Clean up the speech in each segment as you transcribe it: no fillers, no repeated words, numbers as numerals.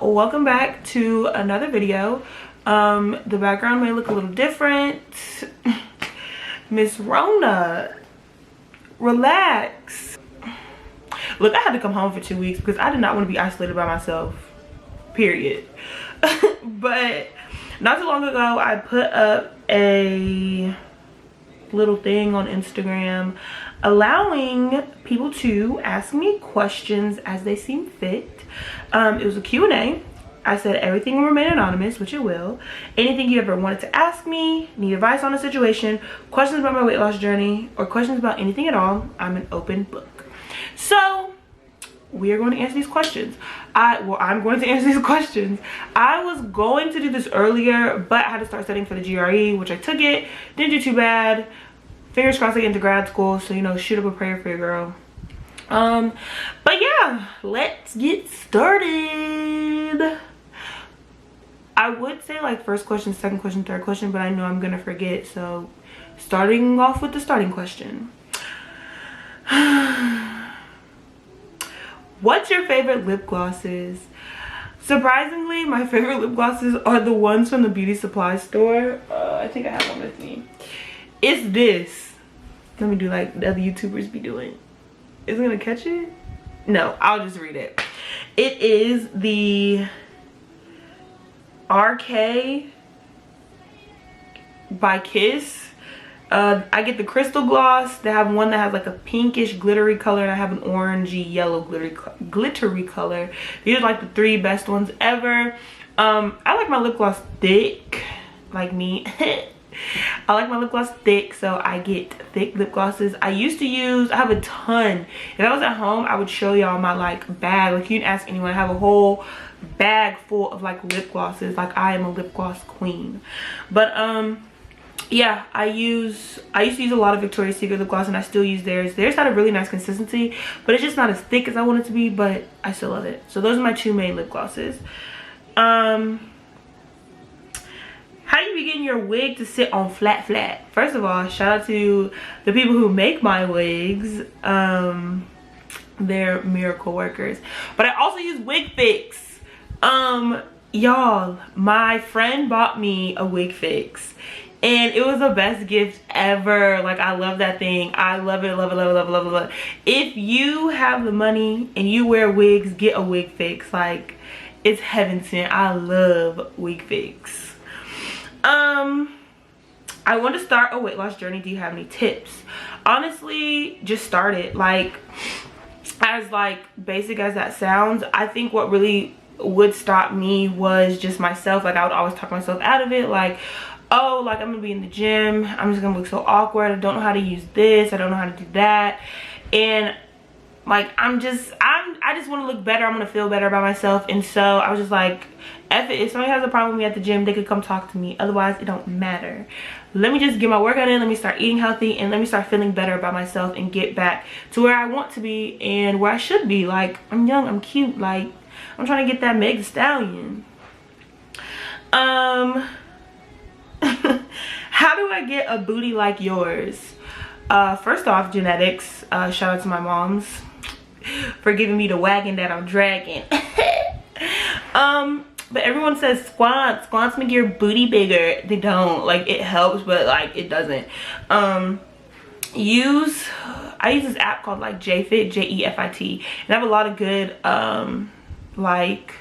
welcome back to another video. The background may look a little different. Miss Rona, relax. Look, I had to come home for 2 weeks because I did not want to be isolated by myself, period. But not too long ago I put up a little thing on Instagram allowing people to ask me questions as they seem fit. It was a Q&A. I said everything will remain anonymous, which it will. Anything you ever wanted to ask me, need advice on a situation, questions about my weight loss journey, or questions about anything at all, I'm an open book. So we are going to answer these questions. I'm going to answer these questions. I was going to do this earlier, but I had to start studying for the GRE, which I took it. Didn't do too bad. Fingers crossed I get into grad school, so you know, shoot up a prayer for your girl. But yeah, let's get started. I would say like first question, second question, third question, but I know I'm gonna forget, so starting off with the starting question. What's your favorite lip glosses? Surprisingly, my favorite lip glosses are the ones from the beauty supply store. I think I have one with me. It's this. Let me do like the other YouTubers be doing. Is it gonna catch it? No, I'll just read it. It is the RK by Kiss. I get the crystal gloss. They have one that has like a pinkish glittery color, and I have an orangey yellow glittery color. These are like the 3 best ones ever. I like my lip gloss thick, like me. I like my lip gloss thick, so I get thick lip glosses. I have a ton. If I was at home, I would show y'all my like bag. Like, you can ask anyone. I have a whole bag full of like lip glosses. Like, I am a lip gloss queen. But yeah, I used to use a lot of Victoria's Secret lip gloss, and I still use theirs. Theirs had a really nice consistency, but it's just not as thick as I want it to be, but I still love it. So those are my 2 main lip glosses. How do you be getting your wig to sit on flat? First of all, shout out to the people who make my wigs. They're miracle workers. But I also use Wig Fix. Y'all, my friend bought me a Wig Fix, and it was the best gift ever. Like, I love that thing. I love it, love it, love it, love it, love it, love it. If you have the money and you wear wigs, get a Wig Fix. Like, it's heaven sent. I love Wig Fix. I want to start a weight loss journey. Do you have any tips? Honestly, just start it. Like, as like basic as that sounds, I think what really would stop me was just myself. Like, I would always talk myself out of it. Like, oh, like, I'm gonna be in the gym, I'm just gonna look so awkward, I don't know how to use this, I don't know how to do that. And like, I just want to look better. I'm gonna feel better about myself. And so I was just like, F it. If somebody has a problem with me at the gym, they could come talk to me. Otherwise, it don't matter. Let me just get my workout in. Let me start eating healthy, and let me start feeling better about myself and get back to where I want to be and where I should be. Like, I'm young, I'm cute. Like, I'm trying to get that Meg Thee Stallion. How do I get a booty like yours? First off, genetics. Shout out to my moms for giving me the wagon that I'm dragging. But everyone says squats make your booty bigger. They don't. Like, it helps, but like, it doesn't. I use this app called like JFit, JEFIT, and I have a lot of good like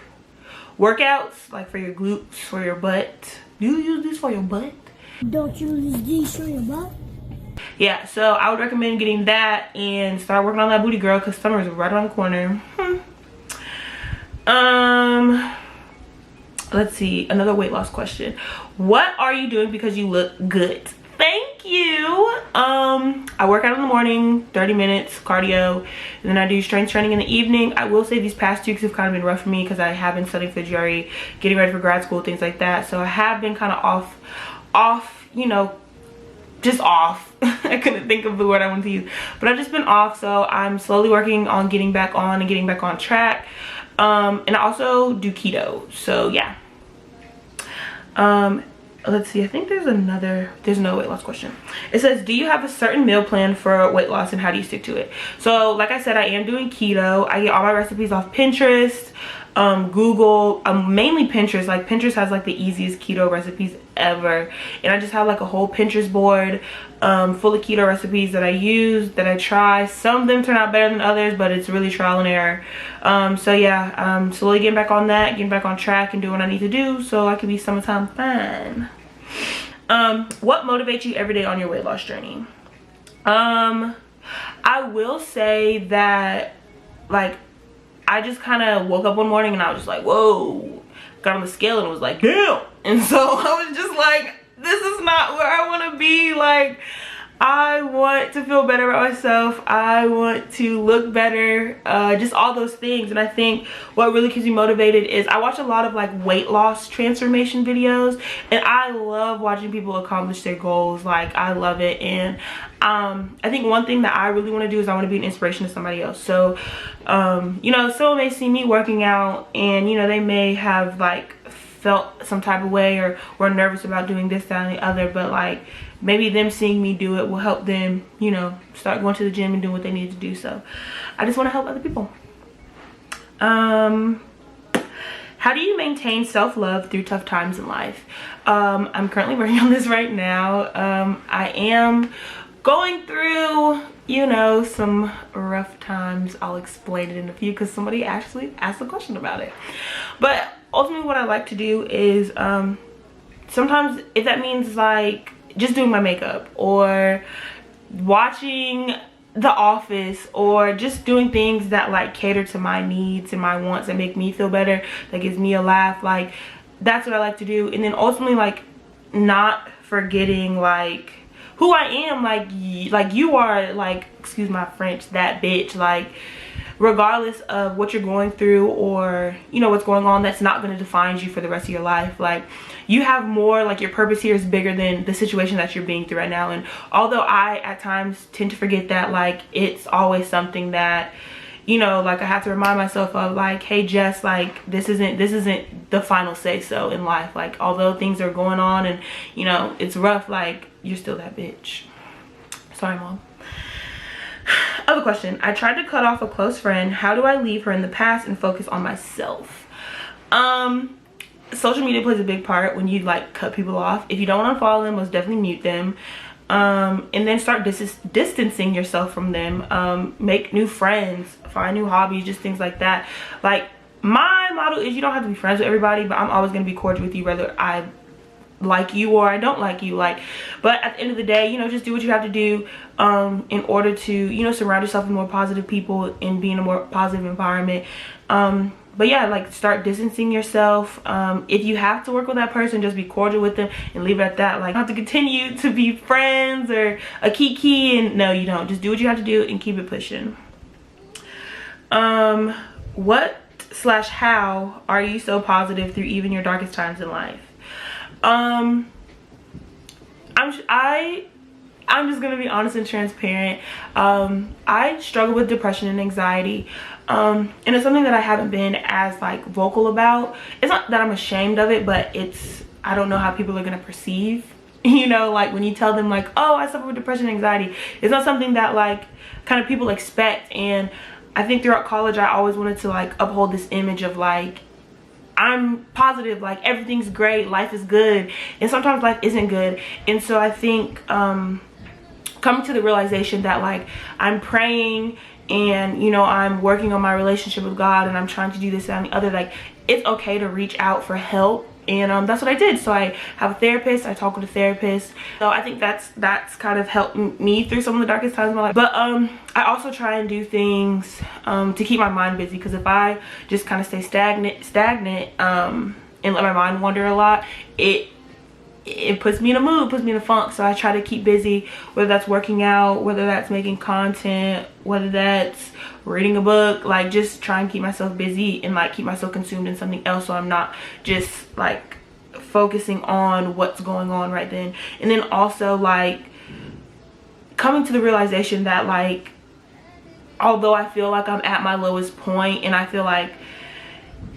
workouts, like for your glutes, for your butt. Do you use these for your butt? Don't you use these for your butt? Yeah, so I would recommend getting that and start working on that booty, girl, because summer is right around the corner. Let's see, another weight loss question. What are you doing because you look good? Thank you. I work out in the morning, 30 minutes cardio, and then I do strength training in the evening. I will say these past 2 weeks have kind of been rough for me because I have been studying for GRE, getting ready for grad school, things like that. So I have been kind of off, you know, just off. I couldn't think of the word I wanted to use, but I've just been off. So I'm slowly working on getting back on and getting back on track. And I also do keto. So yeah. Let's see, I think there's another weight loss question. It says, do you have a certain meal plan for weight loss and how do you stick to it? So like I said, I am doing keto. I get all my recipes off Pinterest. Google, mainly Pinterest. Like Pinterest has like the easiest keto recipes ever, and I just have like a whole Pinterest board full of keto recipes that I use, that I try. Some of them turn out better than others, but it's really trial and error. So yeah, slowly getting back on that, getting back on track and doing what I need to do so I can be summertime fun. What motivates you every day on your weight loss journey? I will say that, like, I just kind of woke up one morning and I was just like, whoa, got on the scale and was like, damn. And so I was just like, this is not where I want to be. Like, I want to feel better about myself. I want to look better, just all those things. And I think what really keeps me motivated is I watch a lot of like weight loss transformation videos, and I love watching people accomplish their goals. Like, I love it. And I think one thing that I really want to do is I want to be an inspiration to somebody else. So you know, someone may see me working out and, you know, they may have like felt some type of way or were nervous about doing this, that, and the other, but like maybe them seeing me do it will help them, you know, start going to the gym and doing what they need to do. So I just want to help other people. How do you maintain self-love through tough times in life? I'm currently working on this right now. I am going through, you know, some rough times. I'll explain it in a few because somebody actually asked a question about it. But ultimately what I like to do is sometimes, if that means like just doing my makeup or watching The Office or just doing things that like cater to my needs and my wants, that make me feel better, that gives me a laugh, like that's what I like to do. And then ultimately, like, not forgetting like who I am. Like you are, like, excuse my French, that bitch. Like, regardless of what you're going through or, you know, what's going on, that's not going to define you for the rest of your life. Like, you have more, like, your purpose here is bigger than the situation that you're being through right now. And although I at times tend to forget that, like, it's always something that, you know, like, I have to remind myself of, like, hey Jess, like, this isn't the final say so in life. Like, although things are going on and, you know, it's rough, like, you're still that bitch. Sorry, Mom. Other question. I tried to cut off a close friend. How do I leave her in the past and focus on myself? Social media plays a big part when you like cut people off. If you don't want to unfollow them, most definitely mute them. And then start distancing yourself from them. Make new friends, find new hobbies, just things like that. Like, my motto is you don't have to be friends with everybody, but I'm always going to be cordial with you whether I like you or I don't like you. Like, but at the end of the day, you know, just do what you have to do in order to, you know, surround yourself with more positive people and be in a more positive environment. But yeah, like, start distancing yourself. If you have to work with that person, just be cordial with them and leave it at that. Like, you don't have to continue to be friends or a kiki, and no, you don't. Just do what you have to do and keep it pushing. What/how are you so positive through even your darkest times in life? I'm just gonna be honest and transparent. I struggle with depression and anxiety, and it's something that I haven't been as like vocal about. It's not that I'm ashamed of it, but it's, I don't know how people are gonna perceive, you know, like when you tell them like, oh, I suffer with depression and anxiety. It's not something that like kind of people expect. And I think throughout college I always wanted to like uphold this image of like, I'm positive, like everything's great, life is good, and sometimes life isn't good. And so I think coming to the realization that like I'm praying and, you know, I'm working on my relationship with God and I'm trying to do this and the other, like, it's okay to reach out for help. And that's what I did. So I have a therapist, I talk with a therapist. So I think that's kind of helped me through some of the darkest times of my life. But I also try and do things to keep my mind busy, because if I just kind of stay stagnant and let my mind wander a lot, it puts me in a mood, puts me in a funk. So I try to keep busy, whether that's working out, whether that's making content, whether that's reading a book, like just try and keep myself busy and like keep myself consumed in something else, so I'm not just like focusing on what's going on right then. And then also like coming to the realization that like, although I feel like I'm at my lowest point and I feel like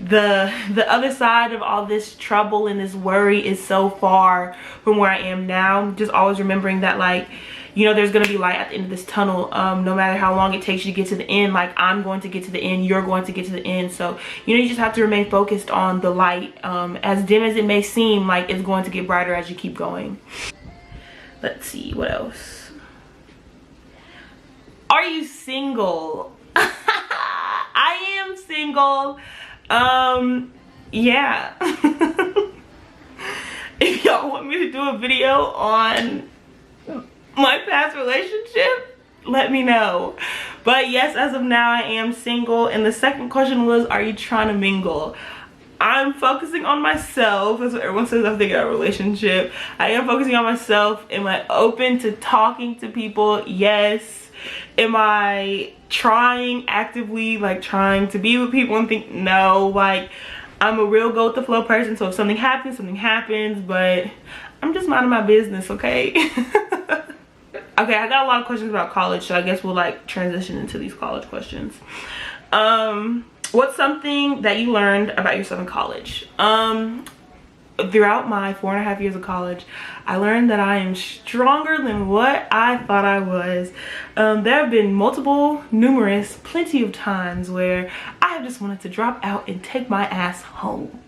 the other side of all this trouble and this worry is so far from where I am now, just always remembering that like, you know, there's gonna be light at the end of this tunnel. No matter how long it takes you to get to the end, like I'm going to get to the end, you're going to get to the end. So, you know, you just have to remain focused on the light. As dim as it may seem, like it's going to get brighter as you keep going. Let's see, what else? Are you single? I am single. Yeah. If y'all want me to do a video on my past relationship, let me know. But yes, as of now, I am single. And the second question was, are you trying to mingle? I'm focusing on myself. That's what everyone says I'm thinking of a relationship. I am focusing on myself. Am I open to talking to people? Yes. Am I trying actively, like trying to be with people and think? No. Like, I'm a real go with the flow person. So if something happens, something happens. But I'm just minding my business, okay? Okay, I got a lot of questions about college, so I guess we'll like transition into these college questions. What's something that you learned about yourself in college? Throughout my 4.5 years of college, I learned that I am stronger than what I thought I was. There have been numerous, plenty of times where I have just wanted to drop out and take my ass home.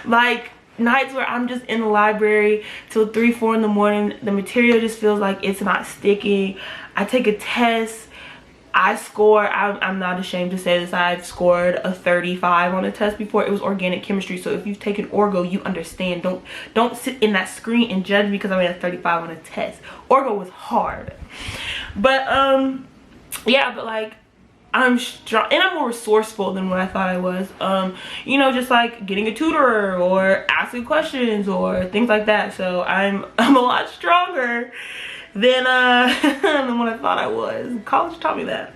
Like nights where I'm just in the library till 3, 4 in the morning. The material just feels like it's not sticking. I take a test. I score, I'm not ashamed to say this, I've scored a 35 on a test before. It was organic chemistry, so if you've taken orgo, you understand. Don't sit in that screen and judge me because I made a 35 on a test. Orgo was hard. But yeah, but like I'm strong and I'm more resourceful than what I thought I was. You know, just like getting a tutor or asking questions or things like that. So I'm a lot stronger than what I thought I was. College taught me that.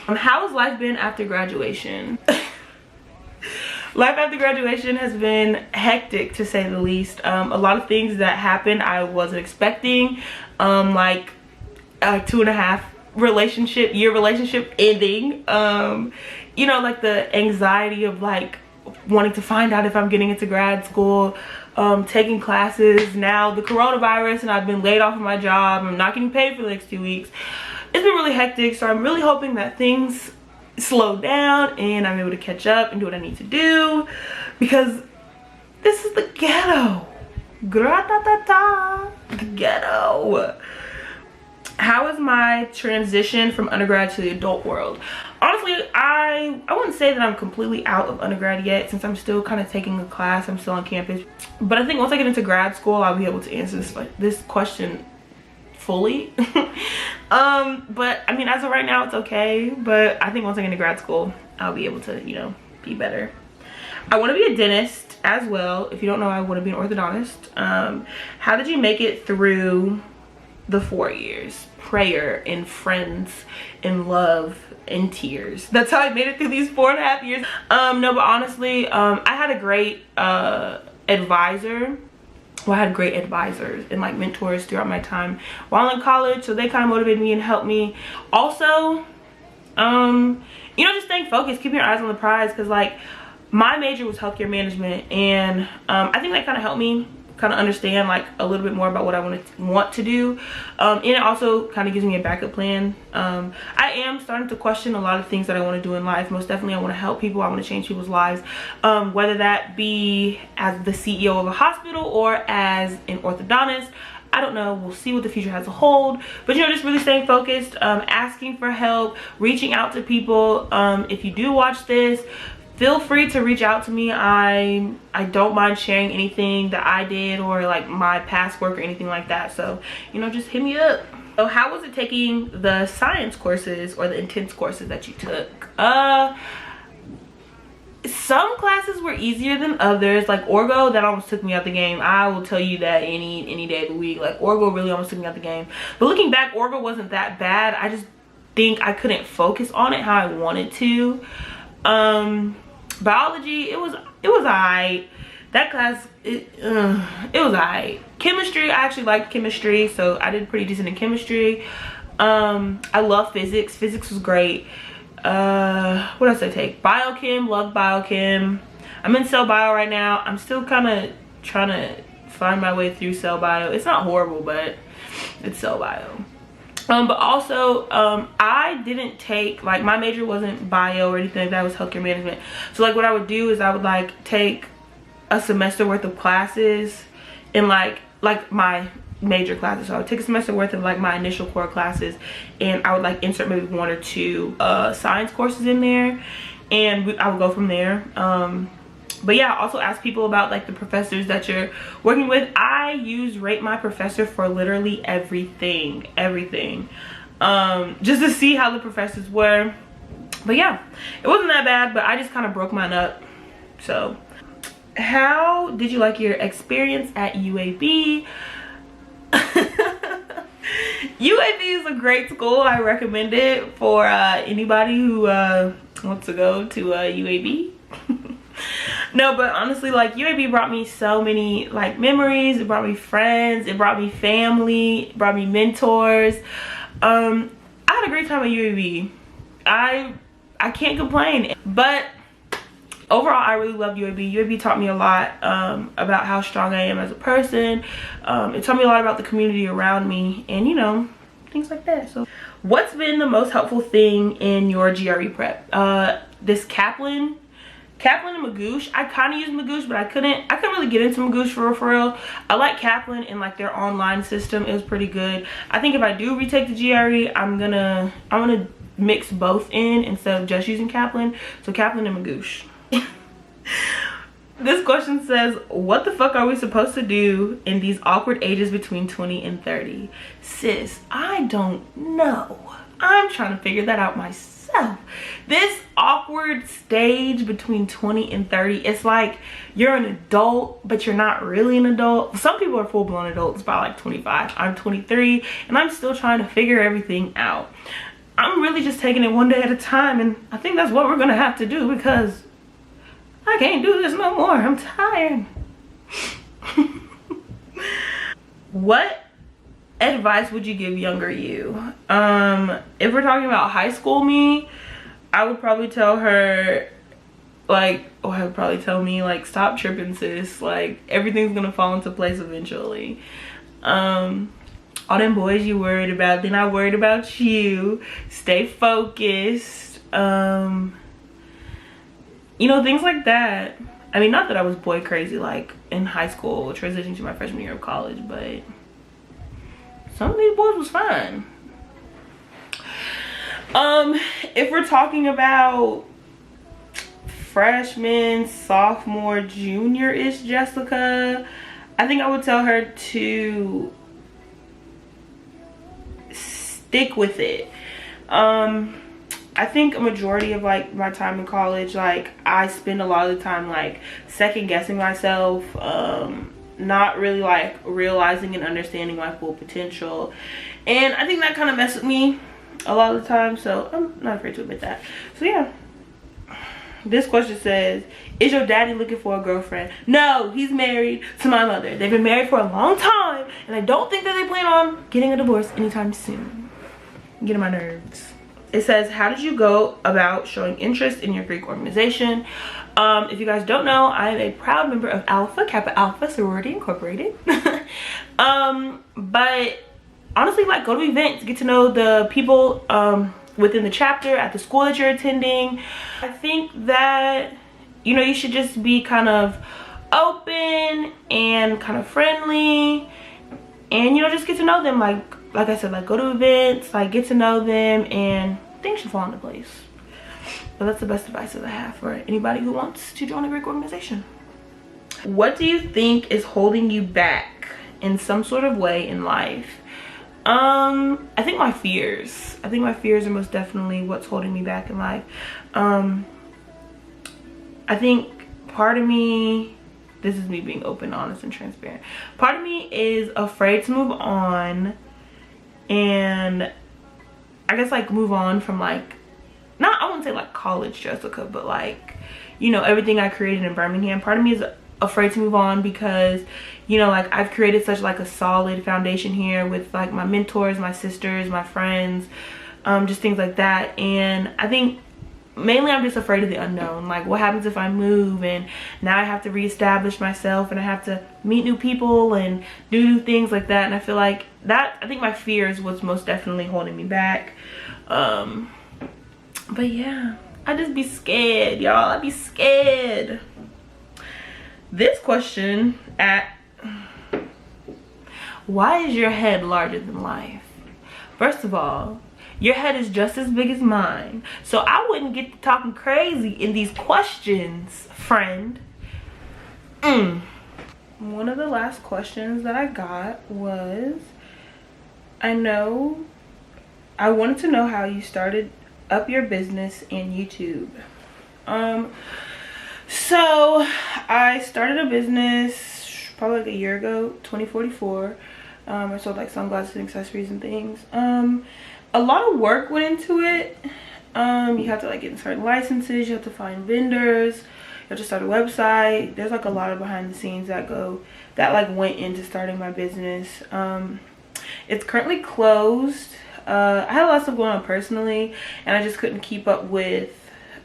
How has life been after graduation? Life after graduation has been hectic, to say the least. A lot of things that happened I wasn't expecting. Like a 2.5 year relationship ending. You know, like the anxiety of like wanting to find out if I'm getting into grad school. Taking classes, now the coronavirus, and I've been laid off of my job. I'm not getting paid for the next 2 weeks. It's been really hectic, so I'm really hoping that things slow down and I'm able to catch up and do what I need to do, because this is the ghetto. The ghetto. How is my transition from undergrad to the adult world? Honestly, I wouldn't say that I'm completely out of undergrad yet, since I'm still kind of taking a class. I'm still on campus. But I think once I get into grad school, I'll be able to answer this question fully. But I mean, as of right now, it's okay. But I think once I get into grad school, I'll be able to, you know, be better. I want to be a dentist as well. If you don't know, I want to be an orthodontist. How did you make it through the 4 years? Prayer and friends and love and tears. That's how I made it through these 4.5 years. No, but honestly, I had a great advisor. Well, I had great advisors and like mentors throughout my time while in college, so they kind of motivated me and helped me. Also, you know, just staying focused, keeping your eyes on the prize, because like my major was healthcare management, and I think that kind of helped me kind of understand like a little bit more about what I want to do, and it also kind of gives me a backup plan. I am starting to question a lot of things that I want to do in life. Most definitely, I want to help people. I want to change people's lives, whether that be as the CEO of a hospital or as an orthodontist. I don't know. We'll see what the future has to hold. But you know, just really staying focused, asking for help, reaching out to people. If you do watch this, feel free to reach out to me. I don't mind sharing anything that I did or like my past work or anything like that. So, you know, just hit me up. So how was it taking the science courses or the intense courses that you took? Some classes were easier than others. Like orgo, that almost took me out the game. I will tell you that any day of the week. Like orgo really almost took me out the game. But looking back, orgo wasn't that bad. I just think I couldn't focus on it how I wanted to. Biology, it was alright. That class, it was alright. Chemistry, I actually liked chemistry, so I did pretty decent in chemistry. I love physics. Physics was great. What else did I take? Biochem, loved biochem. I'm in cell bio right now. I'm still kind of trying to find my way through cell bio. It's not horrible, but It's so wild. But also I didn't take, like, my major wasn't bio or anything like that. It was healthcare management. So like what I would do is I would like take a semester worth of classes in like my major classes. So I would take a semester worth of like my initial core classes, and I would like insert maybe 1 or 2 science courses in there, and I would go from there. But yeah, also ask people about like the professors that you're working with. I use Rate My Professor for literally everything, just to see how the professors were. But yeah, it wasn't that bad, but I just kind of broke mine up. So how did you like your experience at UAB? UAB is a great school. I recommend it for anybody who wants to go to UAB. No, but honestly, like, UAB brought me so many like memories. It brought me friends, it brought me family, it brought me mentors. I had a great time at UAB. I can't complain. But overall, I really loved UAB. UAB taught me a lot about how strong I am as a person. It taught me a lot about the community around me, and you know, things like that. So what's been the most helpful thing in your GRE prep? This Kaplan and Magoosh. I kind of used Magoosh, but I couldn't really get into Magoosh for real. I like Kaplan and like their online system. It was pretty good. I think if I do retake the GRE, I'm gonna mix both in instead of just using Kaplan. So Kaplan and Magoosh. This question says, what the fuck are we supposed to do in these awkward ages between 20 and 30? Sis, I don't know. I'm trying to figure that out myself. This awkward stage between 20 and 30, it's like you're an adult, but you're not really an adult. Some people are full-blown adults by like 25. I'm 23, and I'm still trying to figure everything out. I'm really just taking it one day at a time, and I think that's what we're gonna have to do because I can't do this no more. I'm tired. What advice would you give younger you? If we're talking about high school me, I would probably tell her, like, or I would probably tell me, like, stop tripping, sis. Like, everything's gonna fall into place eventually. All them boys you worried about, they're not worried about you. Stay focused. You know, things like that. I mean, not that I was boy crazy like in high school, transitioning to my freshman year of college, but some of these boys was fine. If we're talking about freshman, sophomore, junior-ish Jessica, I think I would tell her to stick with it. I think a majority of like my time in college, like I spend a lot of the time like second guessing myself, not really like realizing and understanding my full potential, and I think that kind of messed with me a lot of the time, so I'm not afraid to admit that. So yeah, this question says, is your daddy looking for a girlfriend? No, he's married to my mother. They've been married for a long time, and I don't think that they plan on getting a divorce anytime soon. Get on my nerves. It says, how did you go about showing interest in your Greek organization? If you guys don't know, I am a proud member of Alpha Kappa Alpha Sorority Incorporated. But honestly, like, go to events, get to know the people within the chapter at the school that you're attending. I think that, you know, you should just be kind of open and kind of friendly, and, you know, just get to know them. Like I said, like, go to events, like, get to know them, and things should fall into place. But that's the best advice that I have for anybody who wants to join a Greek organization. What do you think is holding you back in some sort of way in life? I think my fears. I think my fears are most definitely what's holding me back in life. I think part of me, this is me being open, honest, and transparent. Part of me is afraid to move on, and I guess like move on from like, not, I wouldn't say like college Jessica, but like, you know, everything I created in Birmingham. Part of me is afraid to move on because, you know, like I've created such like a solid foundation here with like my mentors, my sisters, my friends, just things like that. And I think mainly I'm just afraid of the unknown. Like, what happens if I move and now I have to reestablish myself and I have to meet new people and do new things like that. And I feel like that, I think my fear is what's most definitely holding me back. But yeah, I just be scared, y'all. I be scared. This question why is your head larger than life? First of all, your head is just as big as mine, so I wouldn't get to talking crazy in these questions, friend. One of the last questions that I got was, I wanted to know how you started up your business in YouTube. So I started a business probably like a year ago, 2044. I sold like sunglasses and accessories and things. A lot of work went into it. You have to like get certain licenses, you have to find vendors, you have to start a website. There's like a lot of behind the scenes that went into starting my business. It's currently closed. I had a lot of stuff going on personally, and I just couldn't keep up with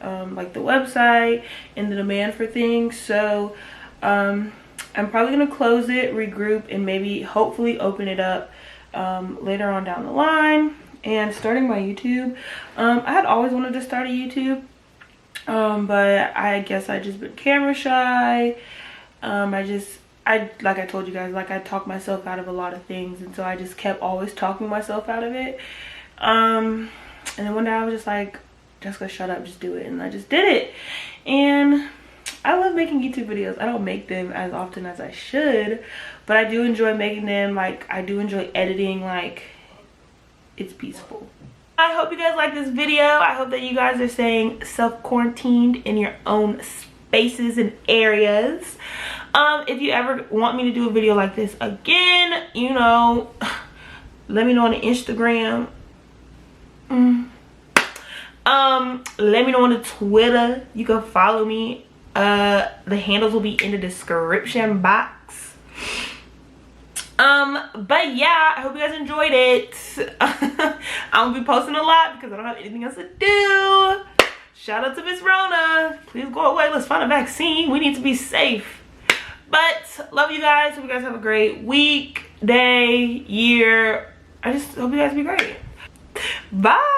like the website and the demand for things. So I'm probably gonna close it, regroup, and maybe hopefully open it up later on down the line. And starting my YouTube, I had always wanted to start a YouTube, but I guess I just been camera shy. Like I told you guys, like I talk myself out of a lot of things, and so I just kept always talking myself out of it. And then one day I was just like, Jessica, shut up, just do it. And I just did it. And I love making YouTube videos. I don't make them as often as I should, but I do enjoy making them. Like, I do enjoy editing. Like, it's peaceful. I hope you guys like this video. I hope that you guys are staying self-quarantined in your own spaces and areas. If you ever want me to do a video like this again, you know, let me know on the Instagram. Let me know on the Twitter. You can follow me. The handles will be in the description box. But yeah, I hope you guys enjoyed it. I'm gonna be posting a lot because I don't have anything else to do. Shout out to Miss Rona. Please go away. Let's find a vaccine. We need to be safe. But love you guys. Hope you guys have a great week, day, year. I just hope you guys be great. Bye.